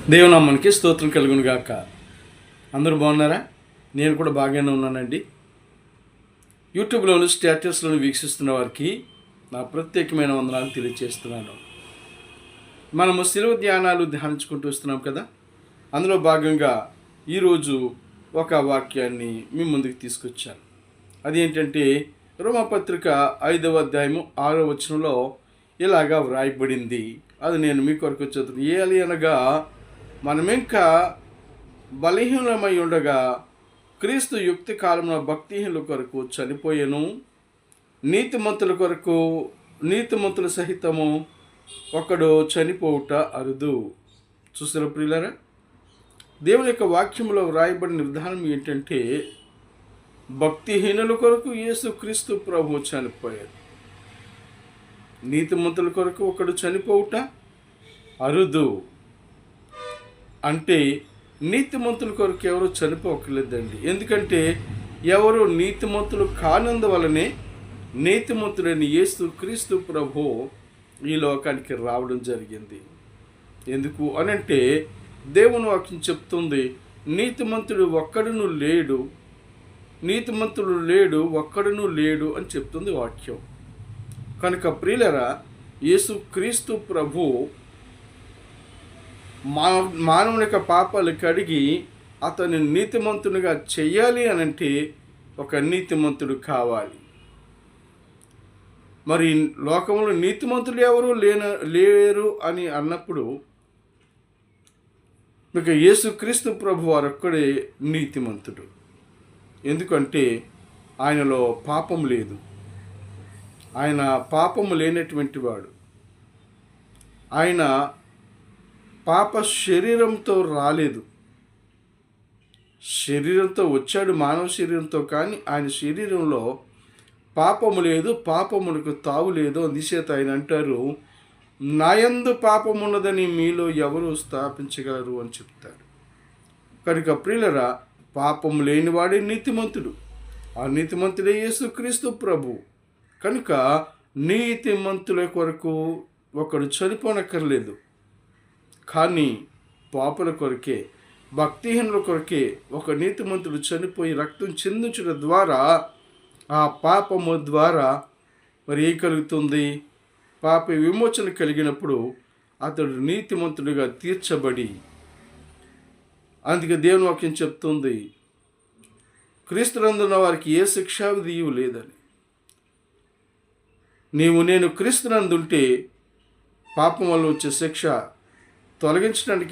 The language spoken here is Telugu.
దేవునామానికి స్తోత్రం కలుగును గాక. అందరూ బాగున్నారా? నేను కూడా బాగానే ఉన్నానండి. యూట్యూబ్లోను స్టేటస్లను వీక్షిస్తున్న వారికి నా ప్రత్యేకమైన వందనాలు తెలియజేస్తున్నాను. మనము శిలువ ధ్యానాలు ధ్యానించుకుంటూ వస్తున్నాం కదా. అందులో భాగంగా ఈరోజు ఒక వాక్యాన్ని మీ ముందుకు తీసుకొచ్చాను. అదేంటంటే రోమపత్రిక 5వ అధ్యాయము 6వ వచనంలో ఇలాగా వ్రాయబడింది. అది నేను మీ కొరకు చదువు. ఏలి అనగా మనమింకా బలహీనమై ఉండగా క్రీస్తు యుక్తి కాలంలో భక్తిహీనుల కొరకు చనిపోయాను. నీతిమంతుల సహితము ఒకడు చనిపోవుట అరుదు. చూసారా ప్రియులారా? దేవుని యొక్క వాక్యంలో వ్రాయబడిన విధానం ఏంటంటే భక్తిహీనుల కొరకు యేసు క్రీస్తు ప్రభు చనిపోయాడు. నీతిమంతుల కొరకు ఒకడు చనిపోవుట అరుదు. అంటే నీతిమంతుల కొరకు ఎవరు చనిపోకలేదండి. ఎందుకంటే ఎవరు నీతిమంతులు కానందువలనే నీతిమంతుడైన యేసు క్రీస్తు ప్రభు ఈ లోకానికి రావడం జరిగింది. ఎందుకు అనంటే దేవుని వాక్యం చెప్తుంది, నీతిమంతుడు ఒక్కడును లేడు ఒక్కడును లేడు అని చెప్తుంది వాక్యం. కనుక ప్రియులరా, యేసు క్రీస్తు ప్రభు మానవుని యొక్క పాపాలు కడిగి అతన్ని నీతిమంతునిగా చెయ్యాలి అనంటే ఒక నీతిమంతుడు కావాలి. మరి లోకంలో నీతిమంతులు ఎవరు లేరు అని అన్నప్పుడు ఇక యేసుక్రీస్తు ప్రభు వారొక్కడే నీతిమంతుడు. ఎందుకంటే ఆయనలో పాపం లేదు. ఆయన పాపము లేనటువంటి వాడు. ఆయన పాప శరీరంతో రాలేదు. శరీరంతో వచ్చాడు, మానవ శరీరంతో. కానీ ఆయన శరీరంలో పాపము లేదు, పాపమునకు తావు లేదు. అందుచేత ఆయన అంటారు, నాయందు పాపమున్నదని మీలో ఎవరు స్థాపించగలరు అని చెప్తారు. కనుక ప్రియులరా, పాపము లేనివాడే నీతిమంతుడు. ఆ నీతిమంతుడే యేసుక్రీస్తు ప్రభు. కనుక నీతిమంతుల కొరకు ఒకడు చనిపోనక్కర్లేదు. కానీ పాపుల కొరకే, భక్తిహీనుల కొరకే ఒక నీతిమంతుడు చనిపోయి రక్తం చిందించడం ద్వారా ఆ పాపము ద్వారా మరి ఏం కలుగుతుంది? పాప విమోచన కలిగినప్పుడు అతడు నీతిమంతుడిగా తీర్చబడి, అందుకే దేవుని వాక్యం చెప్తుంది, క్రీస్తునందున్న వారికి ఏ శిక్షావిధియు లేదని. నేను క్రీస్తునందుంటే పాపం వల్ల వచ్చే శిక్ష తొలగించడానికి